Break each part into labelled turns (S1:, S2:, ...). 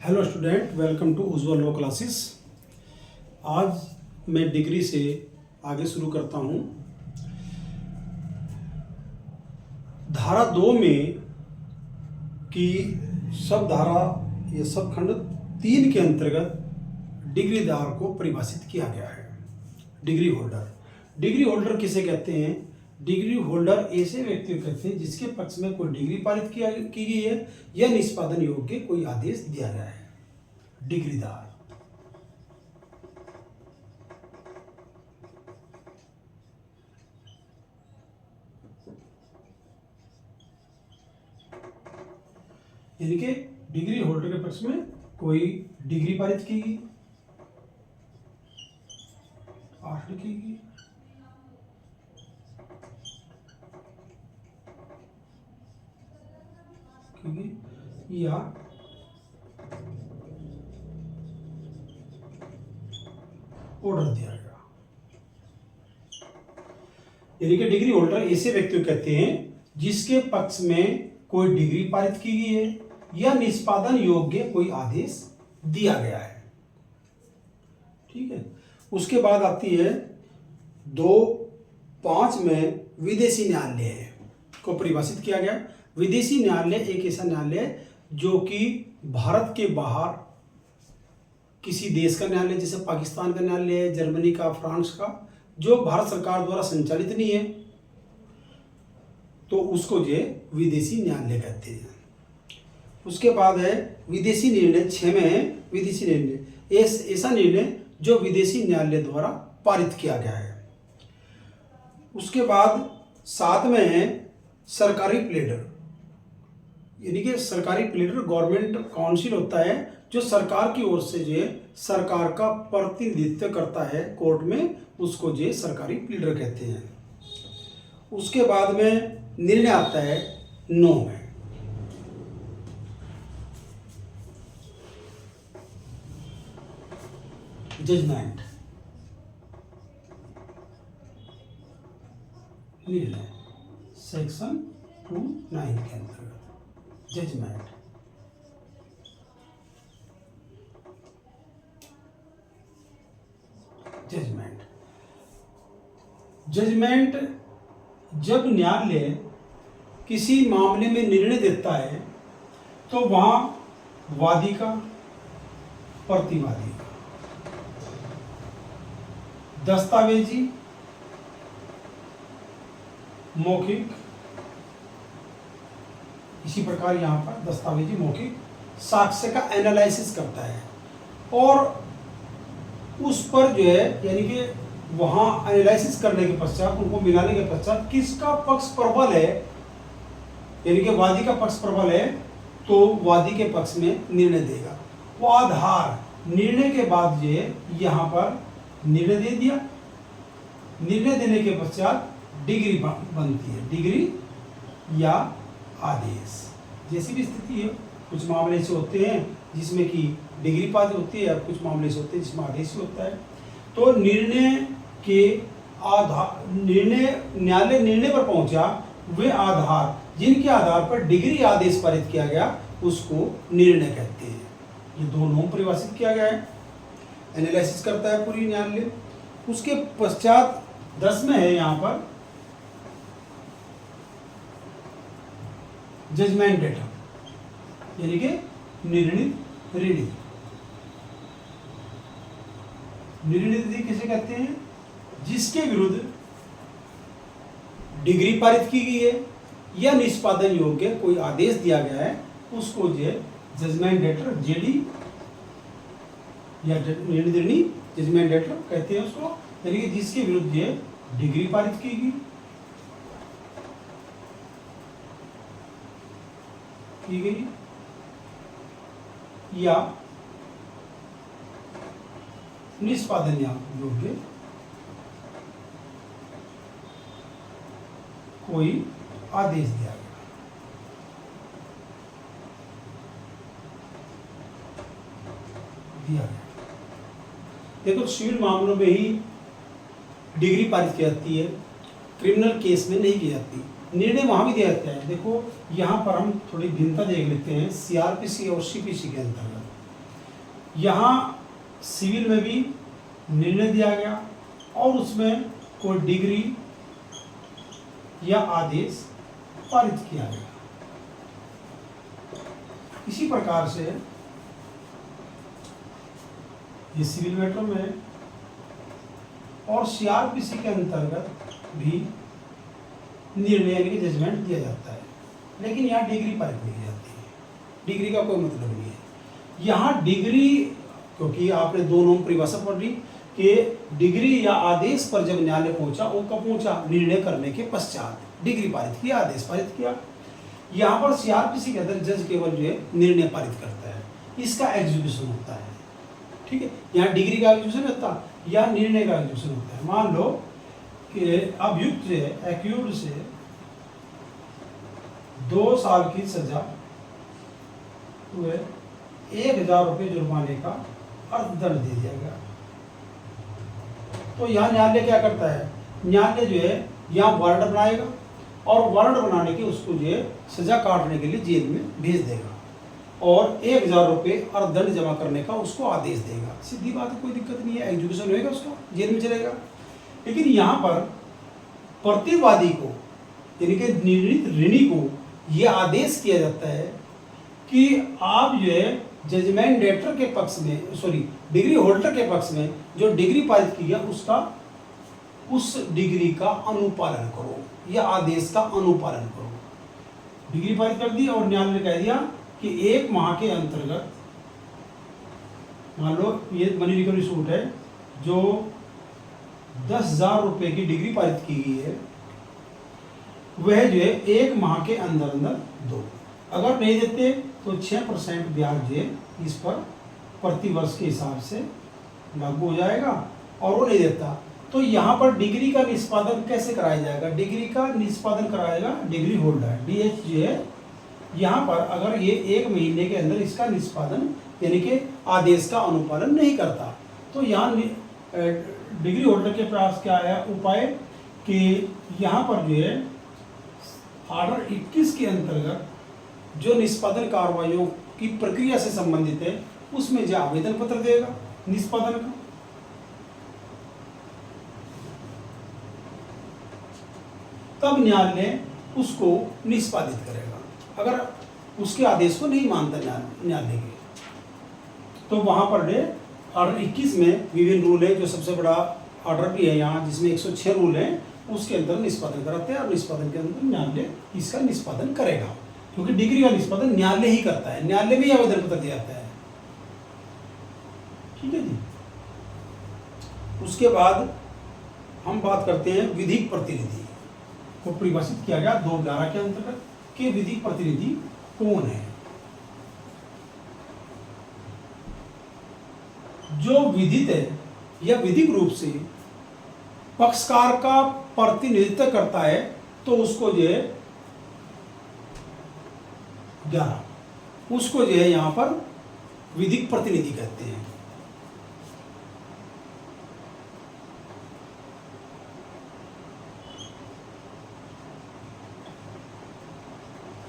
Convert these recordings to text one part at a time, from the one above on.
S1: Hello student, welcome to Ujjwal law classes. आज मैं degree से आगे शुरू करता हूँ। धारा 2 में की सब धारा या सब खंड 3 के अंतर्गत डिग्रीदार को परिभाषित किया गया है। डिग्री होल्डर किसे कहते हैं? डिग्री होल्डर ऐसे व्यक्ति को कहते हैं जिसके पक्ष में कोई डिग्री पारित की गई है या निष्पादन योग्य कोई आदेश दिया गया है। डिग्रीदार। यानी कि डिग्री होल्डर के पक्ष में कोई डिग्री पारित की गई, की गई, या ऑर्डर दिया गया। यानी कि डिग्री होल्डर ऐसे व्यक्ति को कहते हैं जिसके पक्ष में कोई डिग्री पारित की गई है या निष्पादन योग्य कोई आदेश दिया गया है। ठीक है। उसके बाद आती है 2.5 में विदेशी न्यायालय को परिभाषित किया गया। विदेशी न्यायालय एक ऐसा न्यायालय जो कि भारत के बाहर किसी देश का न्यायालय, जैसे पाकिस्तान का न्यायालय है, जर्मनी का, फ्रांस का, जो भारत सरकार द्वारा संचालित नहीं है, तो उसको जो विदेशी न्यायालय कहते हैं। उसके बाद है विदेशी निर्णय। 6 में है विदेशी निर्णय, ऐसा निर्णय जो विदेशी न्यायालय द्वारा पारित किया गया है। उसके बाद 7 में है सरकारी प्लेडर। यानी कि सरकारी प्लेडर गवर्नमेंट काउंसिल होता है जो सरकार की ओर से जो सरकार का प्रतिनिधित्व करता है कोर्ट में, उसको जो सरकारी प्लेडर कहते हैं। उसके बाद में निर्णय आता है 9 में। जजमेंट। निर्णय सेक्शन 2(9) के अंतर्गत जजमेंट। जजमेंट जब न्यायालय किसी मामले में निर्णय देता है तो वहां वादी का, प्रतिवादी का, दस्तावेजी, मौखिक, इसी प्रकार यहां पर दस्तावेजी, मौखिक साक्ष्य का एनालिसिस करता है और उस पर जो है, यानी कि वहां एनालिसिस करने के पश्चात, उनको मिलाने के पश्चात किसका पक्ष प्रबल है, यानी कि वादी का पक्ष प्रबल है, तो वादी के पक्ष में निर्णय देगा। वो आधार निर्णय के बाद जो है यहाँ पर निर्णय दे दिया। निर्णय देने के पश्चात डिग्री बनती है, डिग्री या आदेश। जैसी भी स्थिति है, कुछ मामले ऐसे होते हैं जिसमें कि डिग्री पारित होती है और कुछ मामले ऐसे होते हैं जिसमें आदेश होता है। तो निर्णय के आधार, न्यायालय निर्णय पर पहुंचा, वे आधार जिनके आधार पर डिग्री आदेश पारित किया गया उसको निर्णय कहते हैं। ये दोनों परिभाषित किया गया है। एनालिसिस करता है पूरी न्यायालय। उसके पश्चात 10 में है यहाँ पर जजमेंट डेटा, यानी कि निर्णित ऋणी। निर्णित किसे कहते हैं? जिसके विरुद्ध डिग्री पारित की गई है या निष्पादन योग्य कोई आदेश दिया गया है, उसको जो जजमेंट डेटर, जेडी या निर्णित ऋणी, जजमेंट डेटर कहते हैं उसको। यानी कि जिसके विरुद्ध ये डिग्री पारित की गई या निष्पादन योग्य कोई आदेश दिया गया। देखो, सिविल मामलों में ही डिग्री पारित की जाती है, क्रिमिनल केस में नहीं की जाती। निर्णय वहां भी दिया जाता है। देखो यहाँ पर हम थोड़ी भिन्नता देख लेते हैं सीआरपीसी और सीपीसी के अंतर्गत। यहाँ सिविल में भी निर्णय दिया गया और उसमें कोई डिग्री या आदेश पारित किया गया। इसी प्रकार से ये सिविल मैटर में और सीआरपीसी के अंतर्गत भी निर्णय यानी कि जजमेंट दिया जाता है, लेकिन यहाँ डिग्री पारित नहीं की जाती है। डिग्री का कोई मतलब नहीं है यहाँ। डिग्री, क्योंकि आपने दोनों परिभाषा पढ़ ली कि डिग्री या आदेश पर जब न्यायालय पहुंचा, वो कब पहुंचा? निर्णय करने के पश्चात डिग्री पारित किया, आदेश पारित किया। यहाँ पर सीआरपीसी के अंदर जज केवल जो है निर्णय पारित करता है, इसका एग्जीक्यूशन होता है। ठीक है, यहाँ डिग्री का एग्जीक्यूशन होता है या निर्णय का एग्जीक्यूशन होता है। मान लो कि अभियुक्त से एक्यूज्ड से 2 साल की सजा हुए 1000 रुपये जुर्माने का अर्थदंड दे दिया गया, तो यहाँ न्यायालय क्या करता है? न्यायालय जो है यहाँ वारंट बनाएगा और वारंट बनाने के उसको जो है सजा काटने के लिए जेल में भेज देगा और 1000 रुपये अर्थदंड जमा करने का उसको आदेश देगा। सीधी बात है, कोई दिक्कत नहीं है, एग्जीक्यूशन होएगा, उसका जेल में चलेगा। लेकिन यहाँ पर प्रतिवादी को यानी कि निर्णीत ऋणी को यह आदेश किया जाता है कि आप जो है जजमेंट डेटर के पक्ष में, सॉरी डिग्री होल्डर के पक्ष में जो डिग्री पारित की गया उसका, उस डिग्री का अनुपालन करो या आदेश का अनुपालन करो। डिग्री पारित कर दी और न्यायालय ने कह दिया कि 1 माह के अंतर्गत, मान लो ये मनी रिकवरी सूट है जो 10,000 रुपये की डिग्री पारित की गई है, वह जो है 1 माह के अंदर अंदर दो। अगर नहीं देते तो 6% ब्याज जो है इस पर प्रति वर्ष के हिसाब से लागू हो जाएगा, और वो नहीं देता तो यहाँ पर डिग्री का निष्पादन कैसे कराया जाएगा? डिग्री का निष्पादन कराएगा डिग्री होल्डर, डीएच जो है। यहाँ पर अगर ये 1 महीने के अंदर इसका निष्पादन यानी कि आदेश का अनुपालन नहीं करता, तो यहाँ डिग्री होल्डर के पास क्या है उपाय कि यहाँ पर जो है ऑर्डर 21 के अंतर्गत जो निष्पादन कार्रवाइयों की प्रक्रिया से संबंधित है उसमें जो आवेदन पत्र देगा निष्पादन का, तब न्यायालय उसको निष्पादित करेगा। अगर उसके आदेश को नहीं मानता न्यायालय के, तो वहां पर ऑर्डर 21 में विभिन्न रूल है, जो सबसे बड़ा ऑर्डर भी है यहाँ जिसमें 106 रूल हैं, उसके अंदर निष्पादन कराते हैं और निष्पादन के अंदर न्यायालय इसका निष्पादन करेगा, क्योंकि डिग्री का निष्पादन न्यायालय ही करता है, न्यायालय में ही आवेदन पत्र दिया जाता है। ठीक है जी। उसके बाद हम बात करते हैं विधिक प्रतिनिधि को परिभाषित किया गया 211 के अंतर्गत कि विधिक प्रतिनिधि कौन है? जो विधित है या विधिक रूप से पक्षकार का प्रतिनिधित्व करता है, तो उसको जो है 11, उसको जो है यहाँ पर विधिक प्रतिनिधि कहते हैं।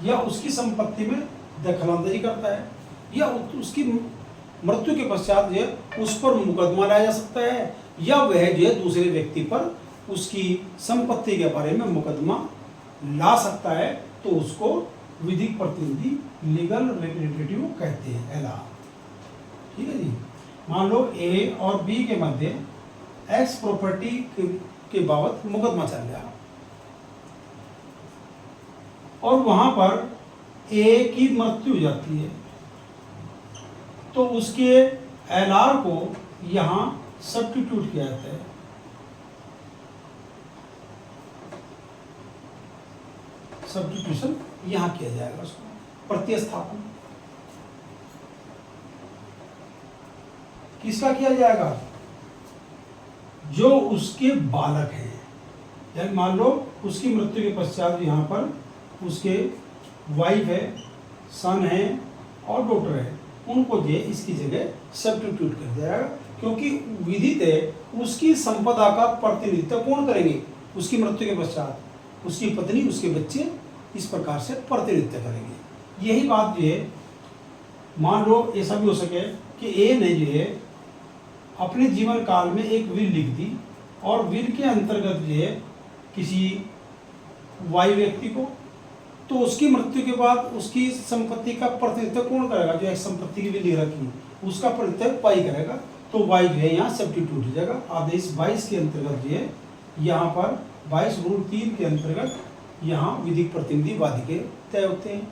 S1: या उसकी संपत्ति में दखलंदाजी करता है, या उसकी मृत्यु के पश्चात जो है उस पर मुकदमा लाया जा सकता है, या वह जो है दूसरे व्यक्ति पर उसकी संपत्ति के बारे में मुकदमा ला सकता है, तो उसको विधिक प्रतिनिधि लीगल रिप्रेजेंटेटिव कहते हैं, एला। ठीक है जी। मान लो ए और बी के मध्य एक्स प्रॉपर्टी के बाबत मुकदमा चल गया और वहां पर ए की मृत्यु हो जाती है, तो उसके एलआर को यहाँ सब्स्टिट्यूट किया जाता है। सब्स्टिट्यूशन यहाँ किया जाएगा, उसको प्रतिस्थापन किसका किया जाएगा? जो उसके बालक हैं, यानी मान लो उसकी मृत्यु के पश्चात यहाँ पर उसके वाइफ है, सन है और डॉटर है, उनको जो इसकी जगह सब्स्टिट्यूट कर दिया जाएगा, क्योंकि विधित है उसकी संपदा का प्रतिनिधित्व कौन करेंगे? उसकी मृत्यु के पश्चात उसकी पत्नी, उसके बच्चे, इस प्रकार से प्रतिनिधित्व करेंगे। यही बात जो है मान लो ऐसा भी हो सके कि ए ने जो है अपने जीवन काल में एक विल लिख दी और विल के अंतर्गत जो है किसी वाई व्यक्ति को, तो उसकी मृत्यु के बाद उसकी संपत्ति का प्रतिनिधित्व कौन करेगा? जो एक संपत्ति की विल लिख रखी उसका प्रतिनिधित्व वाई करेगा, तो वाई जो है यहाँ सब्स्टिट्यूट हो जाएगा। आदेश 22 के अंतर्गत जो है यहाँ पर 22 रूल 3 के अंतर्गत यहाँ विधिक प्रतिनिधि वादी के तय होते हैं।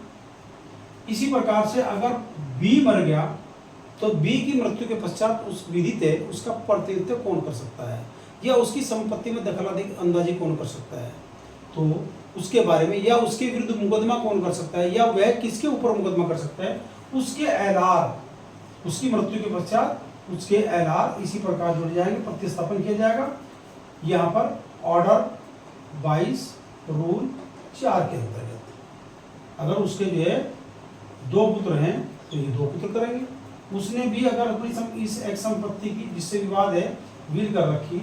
S1: इसी प्रकार से अगर बी मर गया तो बी की मृत्यु के पश्चात उस विधित है उसका प्रतिनिधित्व कौन कर सकता है, या उसकी संपत्ति में दखल अंदाजी कौन कर सकता है, तो उसके बारे में, या उसके विरुद्ध मुकदमा कौन कर सकता है, या वह किसके ऊपर मुकदमा कर सकता है, उसके एलार, उसकी मृत्यु के पश्चात उसके एलार इसी प्रकार जुड़ जाएंगे, प्रतिस्थापन किया जाएगा। यहाँ पर ऑर्डर 22 रूल 4 के अंतर्गत अगर उसके जो है 2 पुत्र हैं तो ये 2 पुत्र करेंगे। उसने भी अगर अपनी इस एक संपत्ति की जिससे विवाद है विल कर रखी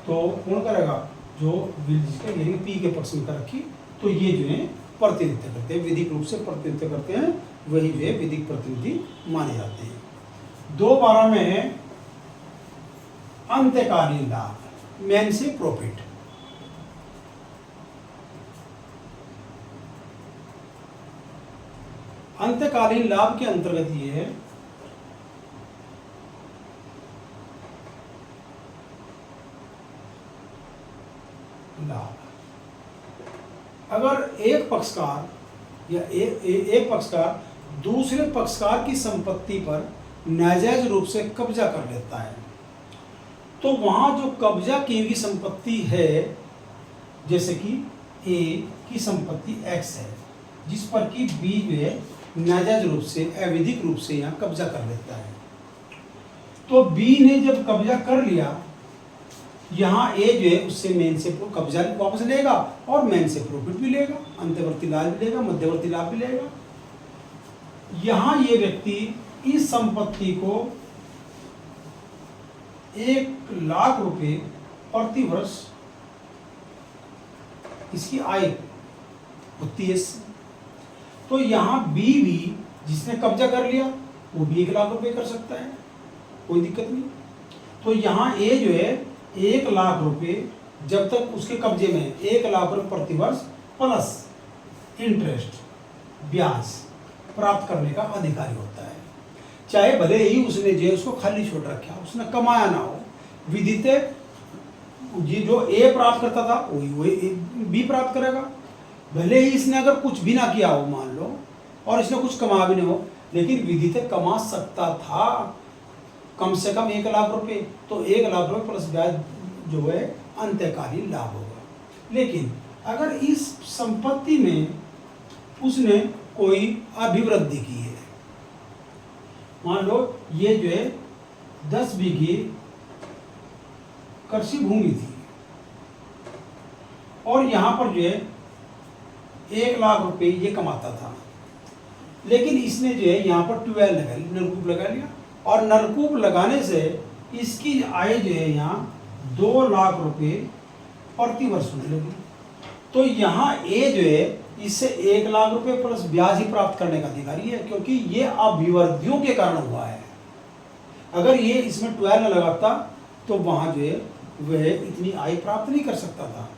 S1: तो कौन करेगा? जो विल जिसके यानी पी के पक्ष में कर रखी, तो ये जो है प्रतिनिधित्व करते हैं, विधिक रूप से प्रतिनिधित्व करते हैं, वही जो है विधिक प्रतिनिधि माने जाते हैं। 2/12 में है अंत्यकालीन लाभ, मेन से प्रॉफिट। अंत्यकालीन लाभ के अंतर्गत ये है लाभ, अगर एक पक्षकार या एक पक्षकार दूसरे पक्षकार की संपत्ति पर नाजायज रूप से कब्जा कर लेता है, तो वहां जो कब्जा की हुई संपत्ति है, जैसे कि ए की संपत्ति एक्स है जिस पर कि बी जो है नाजायज रूप से अवैधिक रूप से यहाँ कब्जा कर लेता है, तो बी ने जब कब्जा कर लिया यहाँ ए जो है उससे मेन से कब्जा वापस लेगा और मेन से प्रॉफिट भी लेगा, अंतर्वर्ती लाभ भी लेगा, मध्यवर्ती लाभ भी लेगा। यहाँ ये व्यक्ति इस संपत्ति को 1 लाख रुपए प्रति वर्ष इसकी आय होती है, तो यहाँ बी भी जिसने कब्जा कर लिया वो भी 1 लाख रुपए कर सकता है, कोई दिक्कत नहीं। तो यहाँ ए जो है 1 लाख रुपए जब तक उसके कब्जे में 1 लाख रुपए प्रति वर्ष प्लस इंटरेस्ट ब्याज प्राप्त करने का अधिकारी होता है, चाहे भले ही उसने जो उसको खाली छोड़ रखा, उसने कमाया ना हो। विदित ये जो ए प्राप्त करता था वही बी प्राप्त करेगा, भले ही इसने अगर कुछ भी ना किया हो मान लो और इसने कुछ कमा भी नहीं हो, लेकिन विदित कमा सकता था कम से कम 1 लाख रुपए, तो 1 लाख रुपए प्लस ब्याज जो है अंत्यकालीन लाभ होगा। लेकिन अगर इस संपत्ति में उसने कोई अभिवृद्धि की है, मान लो ये जो है 10 बीघे कृषि भूमि थी और यहाँ पर जो है 1 लाख रुपए ये कमाता था, लेकिन इसने जो है यहाँ पर ट्यूबवेल लगा लिया, नलकूप लगा लिया, और नलकूप लगाने से इसकी आय जो है यहाँ 2 लाख रुपए प्रति वर्ष होने लगी। तो यहाँ ए जो है इससे 1 लाख रुपए प्लस ब्याज ही प्राप्त करने का अधिकारी है, क्योंकि ये अभिवृद्धियों के कारण हुआ है। अगर ये इसमें 12 न लगाता तो वहाँ जो है वह इतनी आय प्राप्त नहीं कर सकता था।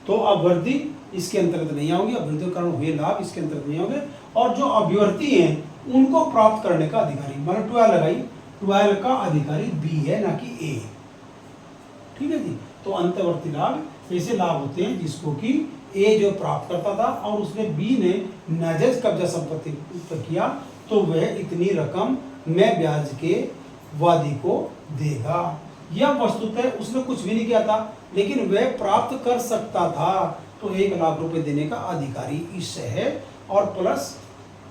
S1: तो अभिवृद्धि इसके अंतर्गत नहीं आओगे, अभिवृद्धि के कारण हुए लाभ इसके अंतर्गत नहीं होंगे, और जो अभिवृद्धि हैं उनको प्राप्त करने का अधिकारी, मैंने 12 लगाई, 12 का अधिकारी बी है ना कि ए। ठीक है जी। तो अंतर्वर्ती लाभ ऐसे लाभ होते हैं जिसको कि ए जो प्राप्त करता था और उसने बी ने नाजायज कब्जा संपत्ति पर किया, तो वह इतनी रकम मैं ब्याज के वादी को देगा। यह वस्तुतः उसने कुछ भी नहीं किया था, लेकिन वह प्राप्त कर सकता था, तो 1 लाख रुपए देने का अधिकारी इससे है, और प्लस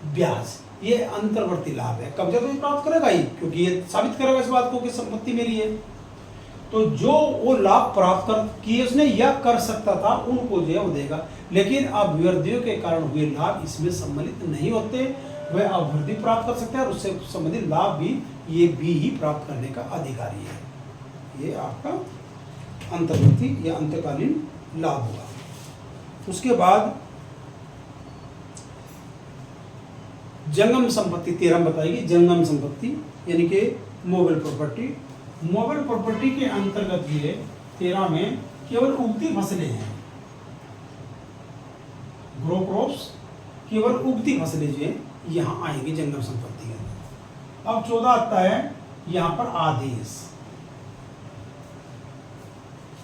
S1: ब्याज, ये अंतर्वर्ती लाभ है। कब्जा तो ये प्राप्त करेगा ही, क्योंकि ये साबित करेगा इस बात को कि संपत्ति मेरी है। तो जो वो लाभ प्राप्त कर किए उसने या कर सकता था उनको जो है वो देगा, लेकिन अभिवृद्धियों के कारण हुए लाभ इसमें सम्मिलित नहीं होते। वह अभिवृद्धि प्राप्त कर सकते हैं और उससे संबंधित लाभ भी ये भी ही प्राप्त करने का अधिकारी है। ये आपका अंतर्वर्ती या अंतकालीन लाभ होगा। उसके बाद जंगम संपत्ति 13 में बताएगी, जंगम संपत्ति यानी कि मोबाइल प्रॉपर्टी। मोबाइल प्रॉपर्टी के अंतर्गत ये 13 में केवल उगती फसलें हैं, ग्रो क्रॉप्स, केवल उगती फसलें जो है यहाँ आएंगी जंगम संपत्ति के अंदर। अब 14 आता है यहाँ पर आदेश।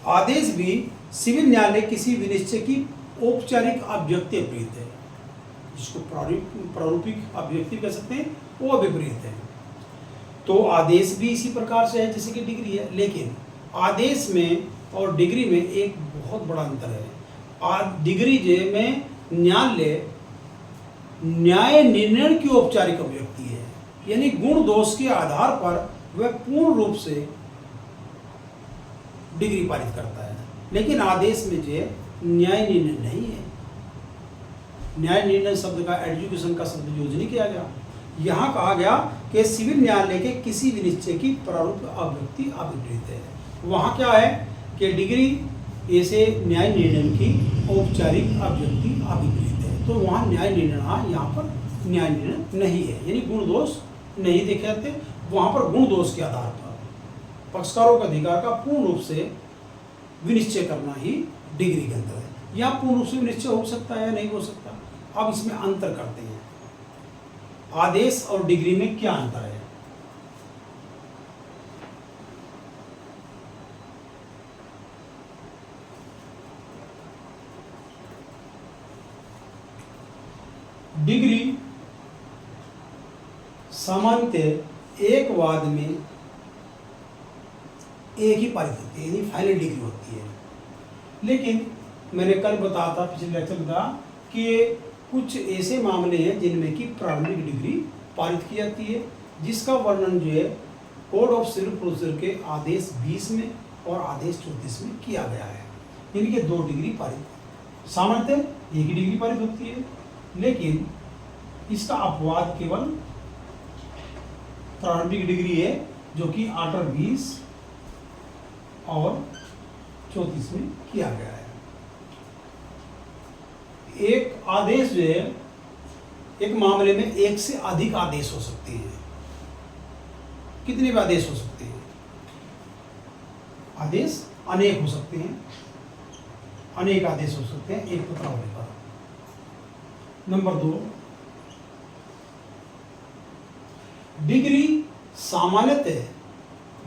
S1: आदेश भी सिविल न्यायालय किसी विनिश्चय की औपचारिक अभिव्यक्ति अभिप्रेत है, जिसको प्रारूपिक अभिव्यक्ति कह सकते हैं, वो अभिप्रेत है। तो आदेश भी इसी प्रकार से है जैसे कि डिग्री है, लेकिन आदेश में और डिग्री में एक बहुत बड़ा अंतर है। डिग्री जे में न्यायालय न्याय निर्णय की औपचारिक अभिव्यक्ति है, यानी गुण दोष के आधार पर वह पूर्ण रूप से डिग्री पारित करता है, लेकिन आदेश में जो न्याय निर्णय नहीं है। न्याय निर्णय शब्द का एजुकेशन का शब्द यूज नहीं किया गया। यहाँ कहा गया कि सिविल न्यायालय के किसी विनिश्चय की प्रारूप अभिव्यक्ति अभिप्रेत है। वहाँ क्या है कि डिग्री ऐसे न्याय निर्णय की औपचारिक अभिव्यक्ति अभिप्रेत है, तो वहाँ न्याय निर्णय, यहाँ पर न्याय निर्णय नहीं है, यानी गुण दोष नहीं देखे जाते। वहाँ पर गुण दोष के आधार पर पक्षकारों के अधिकार का पूर्ण रूप से विनिश्चय करना ही डिग्री के अंदर है। या पूर्ण रूप से विनिश्चय हो सकता है या नहीं हो सकता। अब इसमें अंतर करते हैं, आदेश और डिग्री में क्या अंतर है। डिग्री सामान्यतः एक वाद में एक ही पारित होती है, यानी फाइनल डिग्री होती है। लेकिन मैंने कल बताया था, पिछले लेक्चर में था कि कुछ ऐसे मामले हैं जिनमें कि प्रारंभिक डिग्री पारित की जाती है, जिसका वर्णन जो है कोड ऑफ सिविल प्रोसीजर के आदेश 20 में और आदेश 34 में किया गया है। इनके 2 डिग्री पारित, सामान्यतः एक ही डिग्री पारित होती है, लेकिन इसका अपवाद केवल प्रारंभिक डिग्री है, जो कि आर्टिकल 20 और 34 में किया गया है। एक आदेश जो है, एक मामले में एक से अधिक आदेश हो सकते हैं। कितने भी आदेश हो सकते हैं? आदेश अनेक हो सकते हैं, अनेक आदेश हो सकते हैं एक पत्रावली पर। नंबर 2, डिग्री सामान्यतः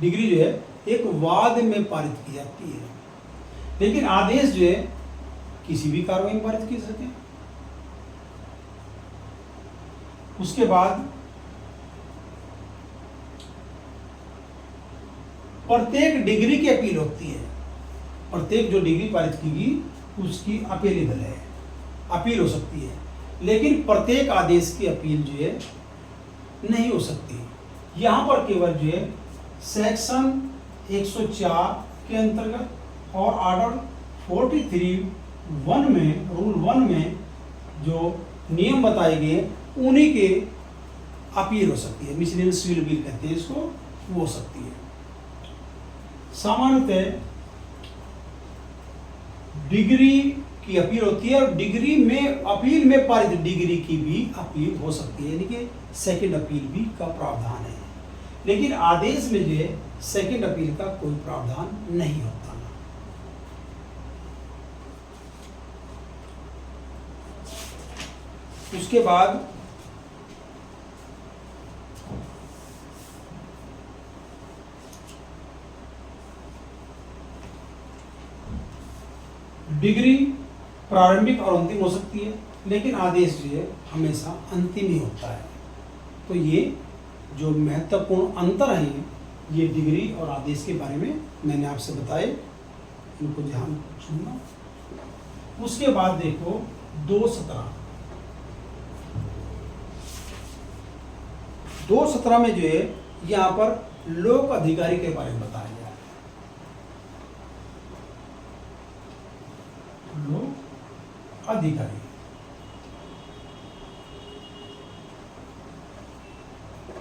S1: डिग्री जो है एक वाद में पारित की जाती है, लेकिन आदेश जो है किसी भी कार्रवाई में पारित की सके। उसके बाद प्रत्येक डिग्री की अपील होती है। प्रत्येक जो डिग्री पारित की गई उसकी अपीलेबल है, अपील हो सकती है, लेकिन प्रत्येक आदेश की अपील जो है नहीं हो सकती। यहाँ पर केवल जो है सेक्शन 104 के अंतर्गत और ऑर्डर 43(1) में, रूल 1 में जो नियम बताए गए उन्हीं के अपील हो सकती है। मिसलेनियस सिविल अपील कहते हैं इसको, वो हो सकती है। सामान्यतः डिग्री की अपील होती है और डिग्री में अपील में पारित डिग्री की भी अपील हो सकती है, यानी कि सेकंड अपील भी का प्रावधान है। लेकिन आदेश में जो है सेकंड अपील का कोई प्रावधान नहीं होता। उसके बाद डिग्री प्रारंभिक और अंतिम हो सकती है, लेकिन आदेश जो है हमेशा अंतिम ही होता है। तो ये जो महत्वपूर्ण अंतर हैं ये डिग्री और आदेश के बारे में मैंने आपसे बताए, इनको ध्यान सुनना। उसके बाद देखो 217 में जो है यहाँ पर लोक अधिकारी के बारे में बताया गया है। लोक अधिकारी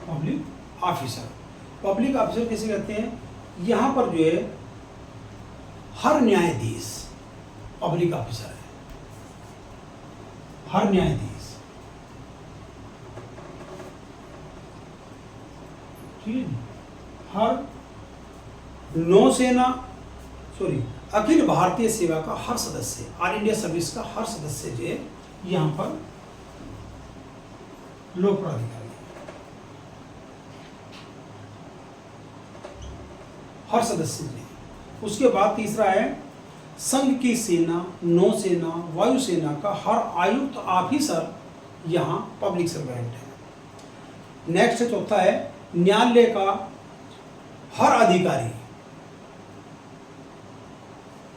S1: पब्लिक ऑफिसर। पब्लिक ऑफिसर किसे कहते हैं? यहाँ पर जो है हर न्यायाधीश पब्लिक ऑफिसर है। हर न्यायाधीश ठीक है जी, हर नौसेना अखिल भारतीय सेवा का हर सदस्य, ऑल इंडिया सर्विस का हर सदस्य जो है यहाँ पर लोक प्राधिकारी है, हर सदस्य जी। उसके बाद तीसरा है संघ की सेना, नौसेना, वायुसेना का हर आयुक्त ऑफिसर यहाँ पब्लिक सर्वेंट है। नेक्स्ट चौथा है न्यायालय का हर अधिकारी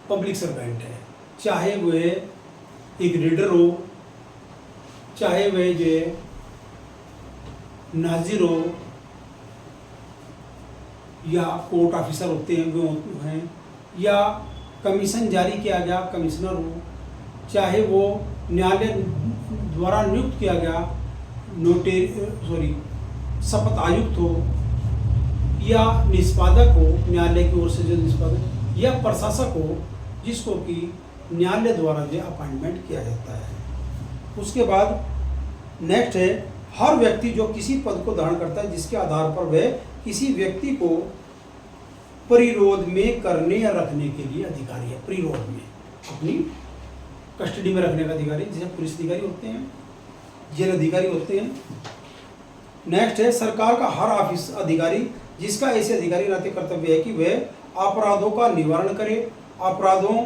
S1: पब्लिक सर्वेंट है, चाहे वह एक रीडर हो, चाहे वह जो नाजिर हो या कोर्ट ऑफिसर होते हैं वो हैं, या कमीशन जारी किया गया कमिश्नर हो, चाहे वो न्यायालय द्वारा नियुक्त किया गया शपथ आयुक्त हो, या निष्पादक हो, न्यायालय की ओर से जो निष्पादक, या प्रशासक हो जिसको कि न्यायालय द्वारा जो अपॉइंटमेंट किया जाता है। उसके बाद नेक्स्ट है हर व्यक्ति जो किसी पद को धारण करता है जिसके आधार पर वह किसी व्यक्ति को परिरोध में करने या रखने के लिए अधिकारी है। परिरोध में अपनी कस्टडी में रखने का अधिकारी, जैसे पुलिस अधिकारी होते हैं, जेल अधिकारी होते हैं। नेक्स्ट है सरकार का हर ऑफिस अधिकारी जिसका ऐसे अधिकारी नाते कर्तव्य है कि वह अपराधों का निवारण करे, अपराधों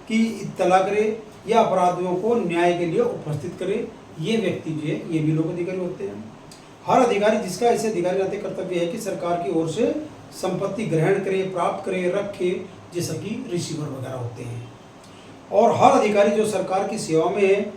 S1: की इत्तला करे या अपराधियों को न्याय के लिए उपस्थित करे। ये व्यक्ति जो है ये भी लोक अधिकारी होते हैं। हर अधिकारी जिसका ऐसे अधिकारी नाते कर्तव्य है कि सरकार की ओर से संपत्ति ग्रहण करे, प्राप्त करे, रखे, जैसा कि रिसीवर वगैरह होते हैं। और हर अधिकारी जो सरकार की सेवा में है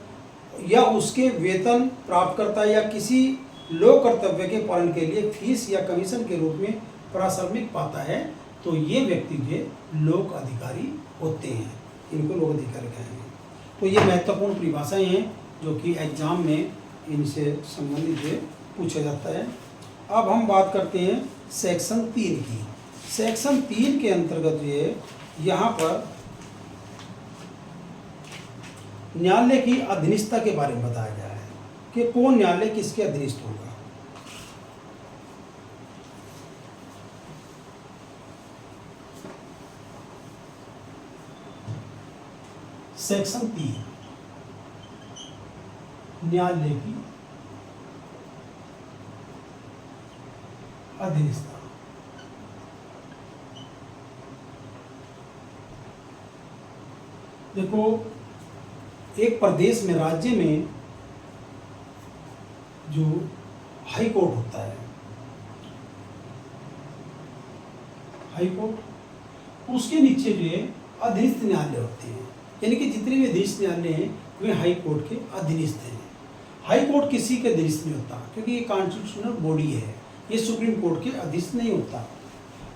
S1: या उसके वेतन प्राप्त करता है या किसी लोक कर्तव्य के पालन के लिए फीस या कमीशन के रूप में पारिश्रमिक पाता है, तो ये व्यक्ति जो लोक अधिकारी होते हैं, इनको लोक अधिकारी कहेंगे। तो ये महत्वपूर्ण परिभाषाएं हैं जो कि एग्जाम में इनसे संबंधित पूछा जाता है। अब हम बात करते हैं सेक्शन 3 की। सेक्शन 3 के अंतर्गत ये यहाँ पर न्यायालय की अधीनस्थता के बारे में बताया गया है कि कौन न्यायालय किसके अधीनस्थ होगा। सेक्शन 3 न्यायालय की अधीनस्थता। देखो, एक प्रदेश में, राज्य में जो हाई कोर्ट होता है, हाई कोर्ट, उसके नीचे जो है अधीनस्थ न्यायालय होते हैं, यानी कि जितने भी अधीनस्थ न्यायालय हैं वे हाई कोर्ट के अधीनस्थ हैं। हाई कोर्ट किसी के अधीनस्थ नहीं होता क्योंकि ये कॉन्स्टिट्यूशनल बॉडी है, ये सुप्रीम कोर्ट के अधीनस्थ नहीं होता।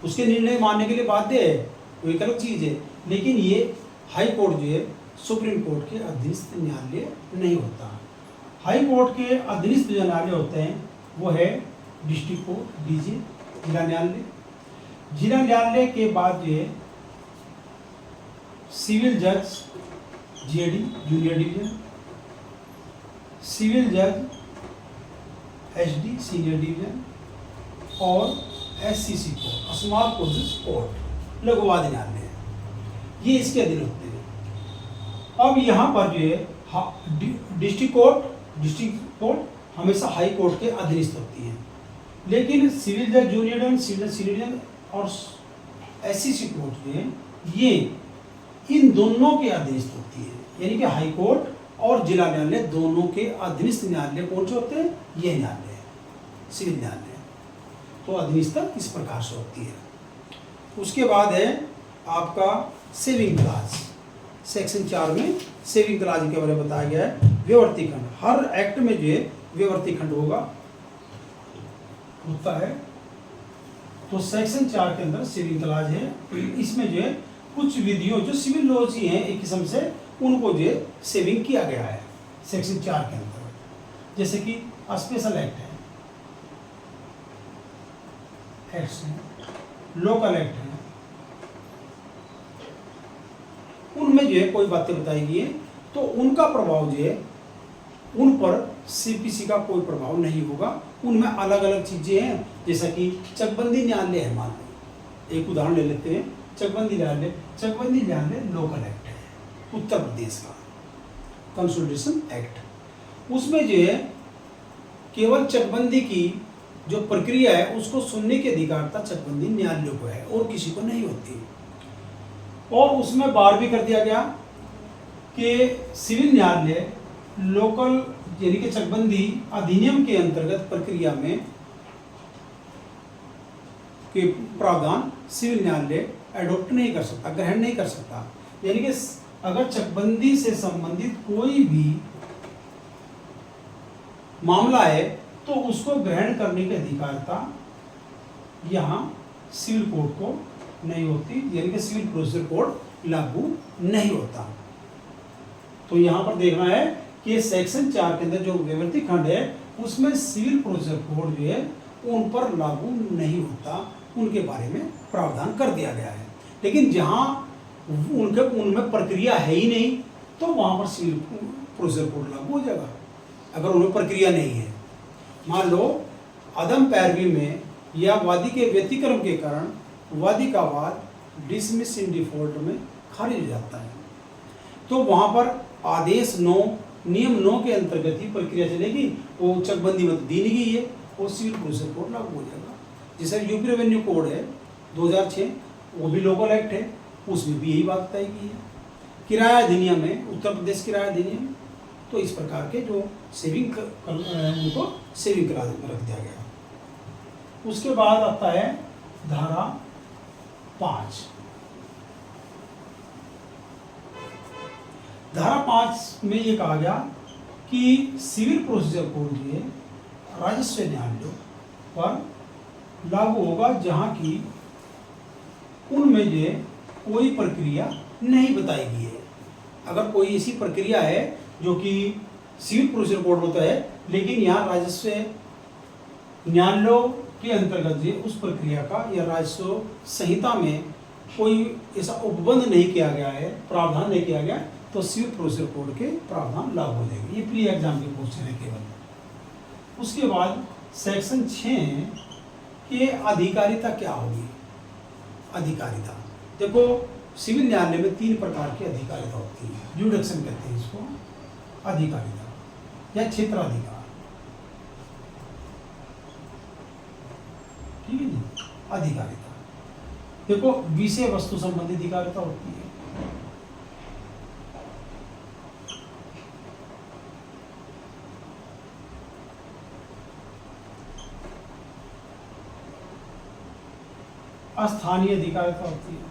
S1: उसके निर्णय मानने के लिए बाध्य है, वो एक अलग चीज़ है, लेकिन ये हाई कोर्ट जो है सुप्रीम कोर्ट के अधीनस्थ न्यायालय नहीं होता। हाई कोर्ट के अधीनस्थ जो न्यायालय होते हैं वो है डिस्ट्रिक्ट कोर्ट, डीजे, जिला न्यायालय। जिला न्यायालय के बाद जो है सिविल जज, जीएडी, जूनियर डिवीजन, सिविल जज, एसडी, सीनियर डिवीजन, और SCC court, small courses court, लघुवादी न्यायालय, ये इसके अधीन होते हैं। अब यहाँ पर जो है डिस्ट्रिक्ट कोर्ट हमेशा हाई कोर्ट के अधीनस्थ होती है, लेकिन सिविल जज, जूनियर जज, सिविल सीनियर जज और एससीसी कोर्ट जो है ये इन दोनों के अधीनस्थ होती है, यानी कि हाई कोर्ट और जिला न्यायालय दोनों के अधीनस्थ न्यायालय कौन से होते हैं, ये न्यायालय है, सिविल न्यायालय। तो अधीनस्थता इस प्रकार से होती है। उसके बाद है आपका सेविंग क्लाज। सेक्शन 4 में सेविंग क्लाज के बारे में बताया गया है। व्यवर्ती खंड, हर एक्ट में जो है व्यवर्ती खंड होता है। तो सेक्शन 4 के अंदर सेविंग क्लाज है, इसमें जो है कुछ विधियों जो सिविल लॉज ही हैं एक किस्म से, उनको जो है सेविंग किया गया है सेक्शन 4 के अंदर, जैसे कि स्पेशल एक्ट है, एक्ट्स हैं, लोकल एक्ट है, उनमें जो है कोई बातें बताई गई है तो उनका प्रभाव जो है उन पर सीपीसी का कोई प्रभाव नहीं होगा। उनमें अलग अलग चीज़ें हैं, जैसा कि चकबंदी न्यायालय है। मान लो एक उदाहरण ले लेते हैं, चकबंदी न्यायालय। चकबंदी न्यायालय लोकल एक्ट है, उत्तर प्रदेश का कंसोलिडेशन एक्ट। उसमें जो है केवल चकबंदी की जो प्रक्रिया है उसको सुनने की अधिकारता चकबंदी न्यायालय को है और किसी को नहीं होती। और उसमें बार भी कर दिया गया कि सिविल न्यायालय लोकल यानी कि चकबंदी अधिनियम के अंतर्गत प्रक्रिया में के प्रावधान सिविल न्यायालय एडॉप्ट नहीं कर सकता, ग्रहण नहीं कर सकता। यानी कि अगर चकबंदी से संबंधित कोई भी मामला है तो उसको ग्रहण करने की अधिकारता यहाँ सिविल कोड को नहीं होती, यानी कि सिविल प्रोसीजर कोड लागू नहीं होता। तो यहाँ पर देखना है कि सेक्शन 4 के अंदर जो विवर्ती खंड है उसमें सिविल प्रोसीजर कोड जो है उन पर लागू नहीं होता, उनके बारे में प्रावधान कर दिया गया है। लेकिन जहाँ उनमें प्रक्रिया है ही नहीं तो वहाँ पर सिविल प्रोसीजर कोड लागू हो जाएगा, अगर उनमें प्रक्रिया नहीं है। मान लो अदम पैरवी में या वादी के व्यतिक्रम के कारण वादी का वाद डिसमिस इन डिफॉल्ट में खारिज हो जाता है, तो वहाँ पर आदेश 9 नियम 9 के अंतर्गत ही प्रक्रिया चलेगी। वो चकबंदी में दी नहीं गई है, वो सिविल प्रोसीजर कोड लागू हो जाएगा। जैसे यूपी रेवेन्यू कोड है 2006, वो भी लोकल एक्ट है, उसमें भी यही बात तय की है। किराया अधिनियम है, उत्तर प्रदेश किराया अधिनियम, तो इस प्रकार के जो सेविंग उनको सेविंग क्लास में रख दिया गया। उसके बाद आता है धारा 5। धारा 5 में ये कहा गया कि सिविल प्रोसीजर कोड जो है राजस्व न्यायालयों पर लागू होगा जहां की उनमें जो है कोई प्रक्रिया नहीं बताई गई है। अगर कोई ऐसी प्रक्रिया है जो कि सिविल प्रोसीजर कोड होता है, लेकिन यहाँ राजस्व न्यायालयों के अंतर्गत जो उस प्रक्रिया का या राजस्व संहिता में कोई ऐसा उपबंध नहीं किया गया है, प्रावधान नहीं किया गया, तो सिविल प्रोसीजर कोड के प्रावधान लागू हो जाएंगे। ये प्री एग्जाम के क्वेश्चन है केवल। उसके बाद सेक्शन 6 की अधिकारिता क्या होगी। अधिकारिता देखो, सिविल न्यायालय में 3 प्रकार की अधिकारिता होती है, जुडिक्शन कहते हैं इसको, अधिकारिता या क्षेत्राधिकार। ठीक है जी। अधिकारिता देखो, विषय वस्तु संबंधी अधिकारिता होती है, स्थानीय अधिकारिता होती है,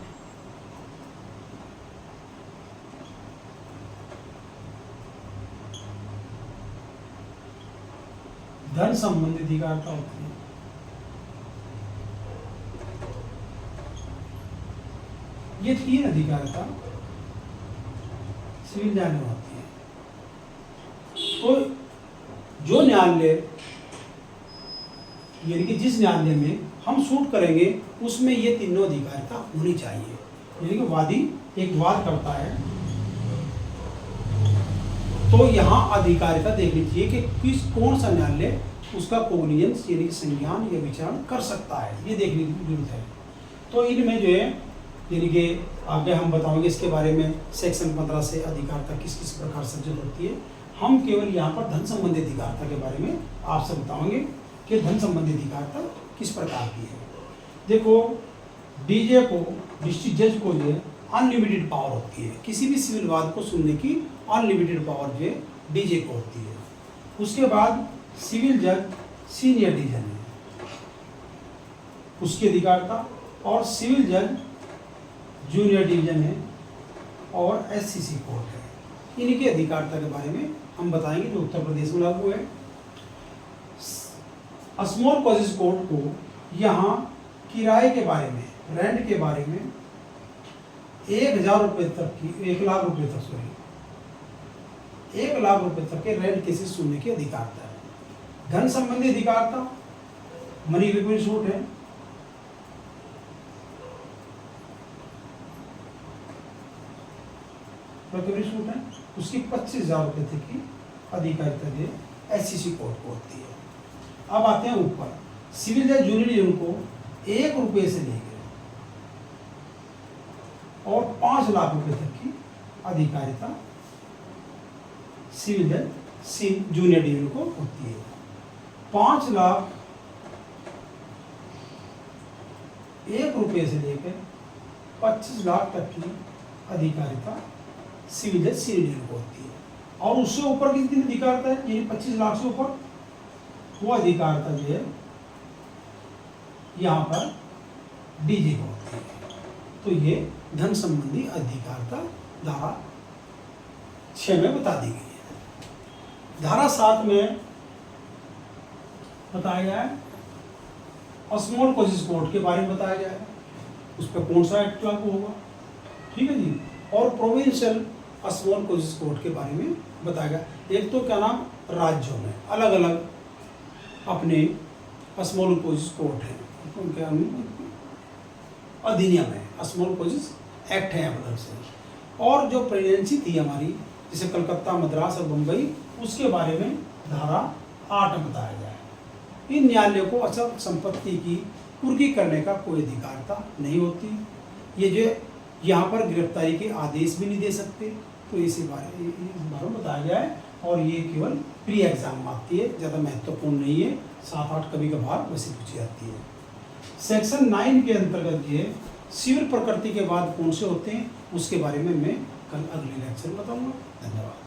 S1: धन संबंधी अधिकारिता होती है, ये 3 अधिकारिता सिविल न्यायालय में होती है। तो जो न्यायालय यानी कि जिस न्यायालय में हम शूट करेंगे उसमें ये तीनों अधिकारिता होनी चाहिए। यानी कि वादी एक वाद करता है तो यहाँ अधिकारिता देखनी चाहिए कि कौन सा न्यायालय उसका कोग्निजेंस यानी कि संज्ञान या विचारण कर सकता है, ये देखने की जरूरत है। तो इनमें जो है यानी कि आगे हम बताएंगे इसके बारे में, सेक्शन 15 से अधिकारिता किस किस प्रकार से अर्जित होती है। हम केवल यहाँ पर धन संबंधी अधिकारिता के बारे में आपसे बताएंगे कि धन संबंधी अधिकारिता किस प्रकार की है। देखो, डीजे को, डिस्ट्रिक्ट जज को जो है अनलिमिटेड पावर होती है, किसी भी सिविल वाद को सुनने की अनलिमिटेड पावर जो है डीजे को होती है। उसके बाद सिविल जज सीनियर डिवीजन है, उसकी अधिकारिता, और सिविल जज जूनियर डिवीजन है, और एससीसी कोर्ट है। इनकी अधिकारिता के बारे में हम बताएंगे जो उत्तर प्रदेश में लागू है। स्मॉल कॉजेज कोर्ट को यहाँ किराए के बारे में, रेंट के बारे में 1,000 रुपये तक की, 1 लाख रुपये तक, सॉरी 1 लाख रुपये तक के रेंट केसेस सुनने की अधिकारिता है। धन संबंधी अधिकारिता मनी रिकवरी सूट है, रिकवरी सूट है, उसकी 25,000 रुपये तक की अधिकारिता दे SCC कोर्ट को होती है। अब आते हैं ऊपर, सिविल जज जूनियर डिवीजन को 1 रुपये से लेकर और 5 लाख रुपए तक की अधिकारिता सिविल जज जूनियर डिवीजन को होती है। 5 लाख 1 रुपये से लेकर 25 लाख तक की अधिकारिता सिविल जज सीनियर डिवीजन को होती है। और उससे ऊपर की कितनी अधिकारिता है, यानी 25 लाख से ऊपर, वो अधिकारिता जो है यहाँ पर डीजी को होती है। तो ये धन संबंधी अधिकारिता धारा 6 में बता दी गई है। धारा 7 में बताया गया है स्मॉल कोजेस कोर्ट के बारे में बताया गया है, उस पर कौन सा एक्ट लागू होगा, ठीक है जी। और प्रोविंशियल स्मॉल कोजेस कोर्ट के बारे में बताया गया। एक तो क्या नाम, राज्यों में अलग अलग अपने स्मॉल कोजेस कोर्ट हैं, उनके अधिनियम है, स्मॉल कोजेस एक्ट है अलग से। और जो प्रेसिडेंसी थी हमारी, जैसे कलकत्ता, मद्रास और बम्बई, उसके बारे में धारा 8 में बताया गया है। इन न्यायालयों को अचल संपत्ति की कुर्की करने का कोई अधिकारता नहीं होती। ये जो यहाँ पर गिरफ्तारी के आदेश भी नहीं दे सकते, तो इस बारे में बताया गया है। और ये केवल प्री एग्जाम में आती है, ज़्यादा महत्वपूर्ण नहीं है, 7-8 कभी कभार वैसे पूछी जाती है। सेक्शन 9 के अंतर्गत ये सिविल प्रकृति के बाद कौन से होते हैं, उसके बारे में मैं कल अगले लेक्चर में बताऊँगा। धन्यवाद।